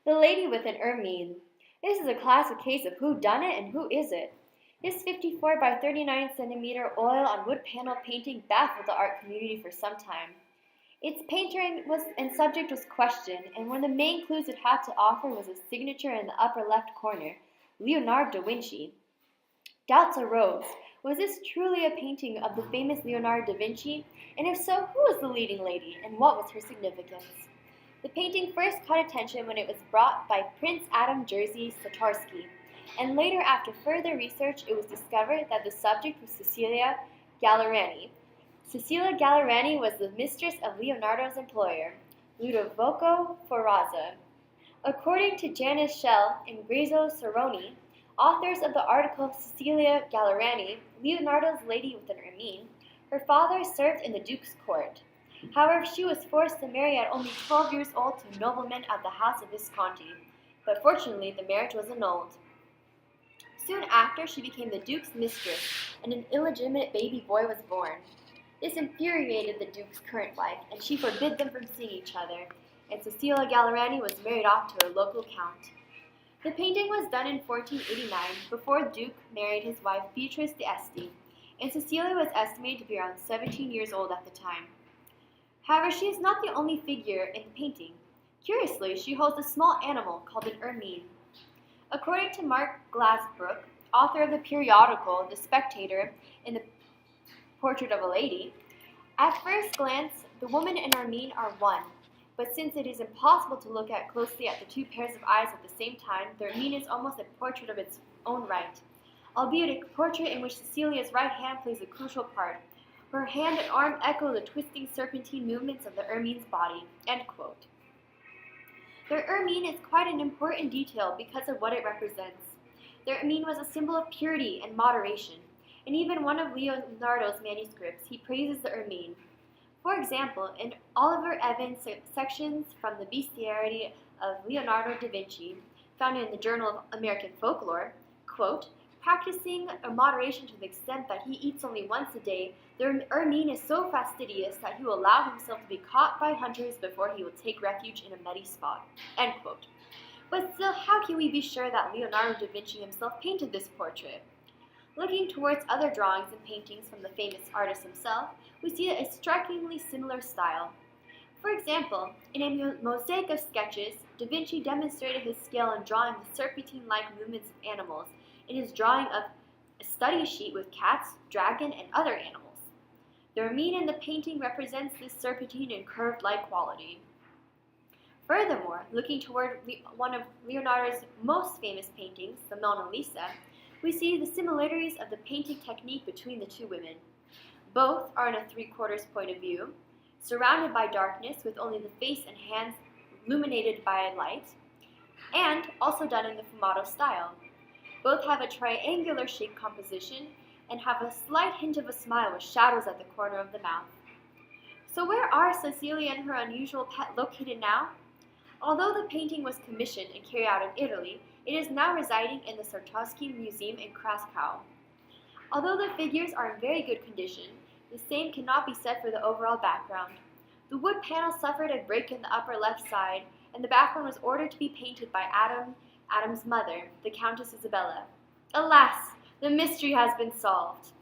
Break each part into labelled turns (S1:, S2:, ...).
S1: The Lady with an Ermine. This is a classic case of who done it and who is it. This 54 by 39 centimeter oil on wood panel painting baffled the art community for some time. Its painter and subject was questioned, and one of the main clues it had to offer was a signature in the upper left corner, Leonardo da Vinci. Doubts arose. Was this truly a painting of the famous Leonardo da Vinci? And if so, who was the leading lady, and what was her significance? The painting first caught attention when it was brought by Prince Adam Jerzy Satorski, and later, after further research, it was discovered that the subject was Cecilia Gallerani. Cecilia Gallerani was the mistress of Leonardo's employer, Ludovico Forazza. According to Janice Schell and Grezzo Cerrone, authors of the article Cecilia Gallerani, Leonardo's Lady with an Ermine, her father served in the Duke's court. However, she was forced to marry at only 12 years old to a nobleman of the House of Visconti, but fortunately the marriage was annulled. Soon after, she became the Duke's mistress, and an illegitimate baby boy was born. This infuriated the Duke's current wife, and she forbid them from seeing each other, and Cecilia Gallerani was married off to her local count. The painting was done in 1489, before the Duke married his wife Beatrice d'Este, and Cecilia was estimated to be around 17 years old at the time. However, she is not the only figure in the painting. Curiously, she holds a small animal called an ermine. According to Mark Glasbrook, author of the periodical The Spectator in the Portrait of a Lady, at first glance, the woman and ermine are one, but since it is impossible to look at closely at the two pairs of eyes at the same time, the ermine is almost a portrait of its own right, albeit a portrait in which Cecilia's right hand plays a crucial part. Her hand and arm echo the twisting serpentine movements of the ermine's body." End quote. The ermine is quite an important detail because of what it represents. The ermine was a symbol of purity and moderation. In even one of Leonardo's manuscripts, he praises the ermine. For example, in Oliver Evans' sections from the Bestiarity of Leonardo da Vinci, found in the Journal of American Folklore, quote, "Practicing a moderation to the extent that he eats only once a day, the ermine is so fastidious that he will allow himself to be caught by hunters before he will take refuge in a muddy spot." End quote. But still, how can we be sure that Leonardo da Vinci himself painted this portrait? Looking towards other drawings and paintings from the famous artist himself, we see a strikingly similar style. For example, in a mosaic of sketches, Da Vinci demonstrated his skill in drawing the serpentine-like movements of animals in his drawing of a study sheet with cats, dragon, and other animals. The ermine in the painting represents this serpentine and curved-like quality. Furthermore, looking toward one of Leonardo's most famous paintings, the Mona Lisa, we see the similarities of the painting technique between the two women. Both are in a three-quarters point of view, surrounded by darkness with only the face and hands illuminated by light, and also done in the fumato style. Both have a triangular shape composition and have a slight hint of a smile with shadows at the corner of the mouth. So where are Cecilia and her unusual pet located now? Although the painting was commissioned and carried out in Italy, it is now residing in the Satorski Museum in Krakow. Although the figures are in very good condition, the same cannot be said for the overall background. The wood panel suffered a break in the upper left side, and the background was ordered to be painted by Adam's mother, the Countess Isabella. Alas, the mystery has been solved.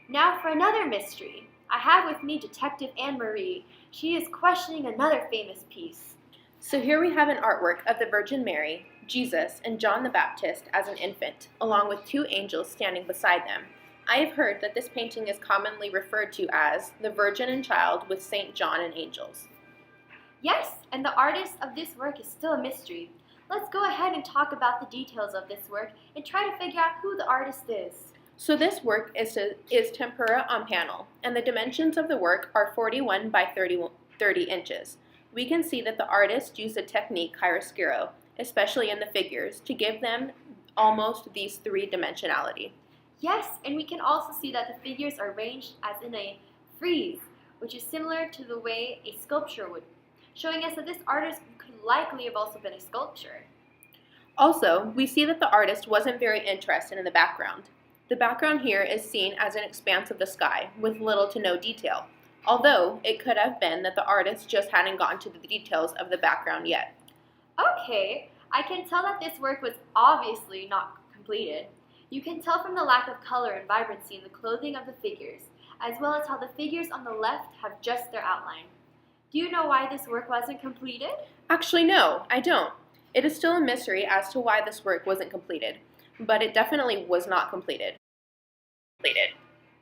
S1: Now for another mystery. I have with me Detective Anne-Marie. She is questioning another famous piece.
S2: So here we have an artwork of the Virgin Mary, Jesus, and John the Baptist as an infant, along with two angels standing beside them. I have heard that this painting is commonly referred to as the Virgin and Child with St. John and angels.
S1: Yes, and the artist of this work is still a mystery. Let's go ahead and talk about the details of this work and try to figure out who the artist is.
S2: So this work is tempera on panel, and the dimensions of the work are 41 by 30 inches. We can see that the artist used the technique chiaroscuro, especially in the figures, to give them almost these three-dimensionality.
S1: Yes, and we can also see that the figures are arranged as in a frieze, which is similar to the way a sculpture would, showing us that this artist could likely have also been a sculptor.
S2: Also, we see that the artist wasn't very interested in the background. The background here is seen as an expanse of the sky, with little to no detail, although it could have been that the artist just hadn't gotten to the details of the background yet.
S1: Okay, I can tell that this work was obviously not completed. You can tell from the lack of color and vibrancy in the clothing of the figures, as well as how the figures on the left have just their outline. Do you know why this work wasn't completed?
S2: Actually, no, I don't. It is still a mystery as to why this work wasn't completed, but it definitely was not completed.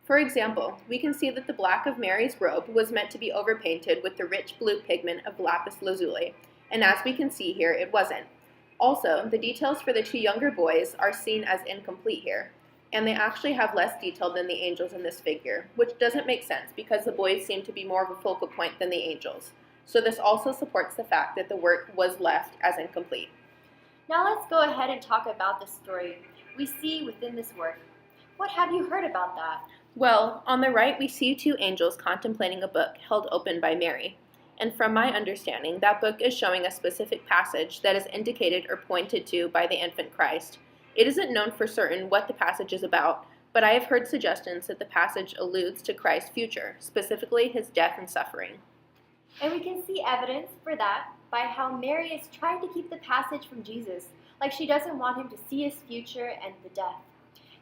S2: For example, we can see that the black of Mary's robe was meant to be overpainted with the rich blue pigment of lapis lazuli, and as we can see here, it wasn't. Also, the details for the two younger boys are seen as incomplete here, and they actually have less detail than the angels in this figure, which doesn't make sense because the boys seem to be more of a focal point than the angels. So this also supports the fact that the work was left as incomplete.
S1: Now let's go ahead and talk about the story we see within this work. What have you heard about that?
S2: Well, on the right we see two angels contemplating a book held open by Mary. And from my understanding, that book is showing a specific passage that is indicated or pointed to by the infant Christ. It isn't known for certain what the passage is about, but I have heard suggestions that the passage alludes to Christ's future, specifically his death and suffering.
S1: And we can see evidence for that by how Mary is trying to keep the passage from Jesus, like she doesn't want him to see his future and the death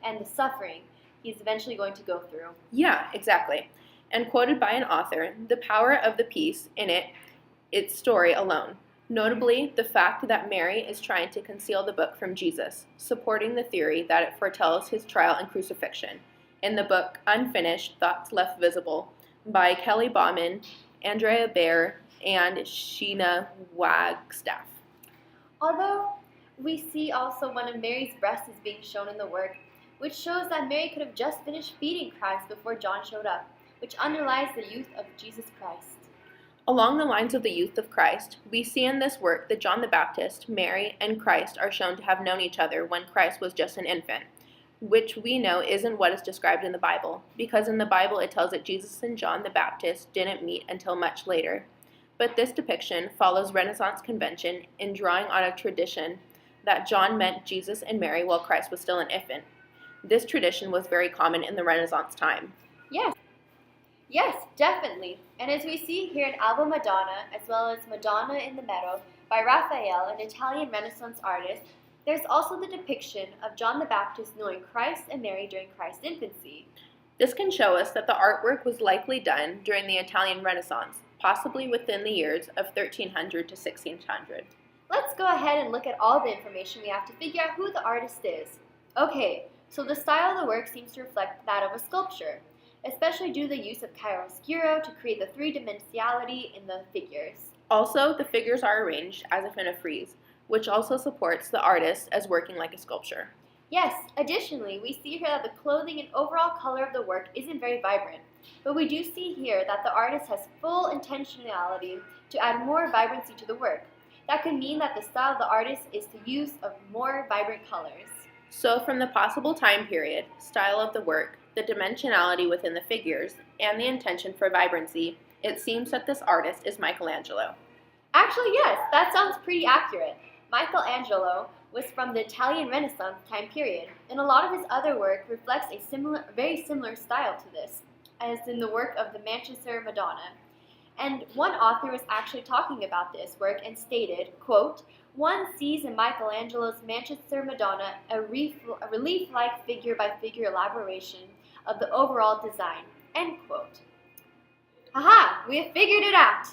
S1: and the suffering he's eventually going to go through.
S2: Yeah, exactly. And quoted by an author, the power of the piece in its story alone. Notably, the fact that Mary is trying to conceal the book from Jesus, supporting the theory that it foretells his trial and crucifixion. In the book Unfinished, Thoughts Left Visible by Kelly Bauman, Andrea Baer, and Sheena Wagstaff.
S1: Although we see also one of Mary's breasts is being shown in the work, which shows that Mary could have just finished feeding Christ before John showed up, which underlies the youth of Jesus Christ.
S2: Along the lines of the youth of Christ, we see in this work that John the Baptist, Mary, and Christ are shown to have known each other when Christ was just an infant, which we know isn't what is described in the Bible, because in the Bible it tells that Jesus and John the Baptist didn't meet until much later. But this depiction follows Renaissance convention in drawing on a tradition that John met Jesus and Mary while Christ was still an infant. This tradition was very common in the Renaissance time.
S1: Yes, definitely. And as we see here in Alba Madonna, as well as Madonna in the Meadow by Raphael, an Italian Renaissance artist, there's also the depiction of John the Baptist knowing Christ and Mary during Christ's infancy.
S2: This can show us that the artwork was likely done during the Italian Renaissance, possibly within the years of 1300 to 1600.
S1: Let's go ahead and look at all the information we have to figure out who the artist is. Okay, so the style of the work seems to reflect that of a sculpture, especially due to the use of chiaroscuro to create the three-dimensionality in the figures.
S2: Also, the figures are arranged as if in a frieze, which also supports the artist as working like a sculpture.
S1: Yes, additionally, we see here that the clothing and overall color of the work isn't very vibrant, but we do see here that the artist has full intentionality to add more vibrancy to the work. That could mean that the style of the artist is the use of more vibrant colors.
S2: So from the possible time period, style of the work, the dimensionality within the figures, and the intention for vibrancy, it seems that this artist is Michelangelo.
S1: Actually, yes, that sounds pretty accurate. Michelangelo was from the Italian Renaissance time period, and a lot of his other work reflects a very similar style to this, as in the work of the Manchester Madonna. And one author was actually talking about this work and stated, quote, "One sees in Michelangelo's Manchester Madonna a relief-like figure-by-figure elaboration of the overall design," end quote. Aha! We have figured it out!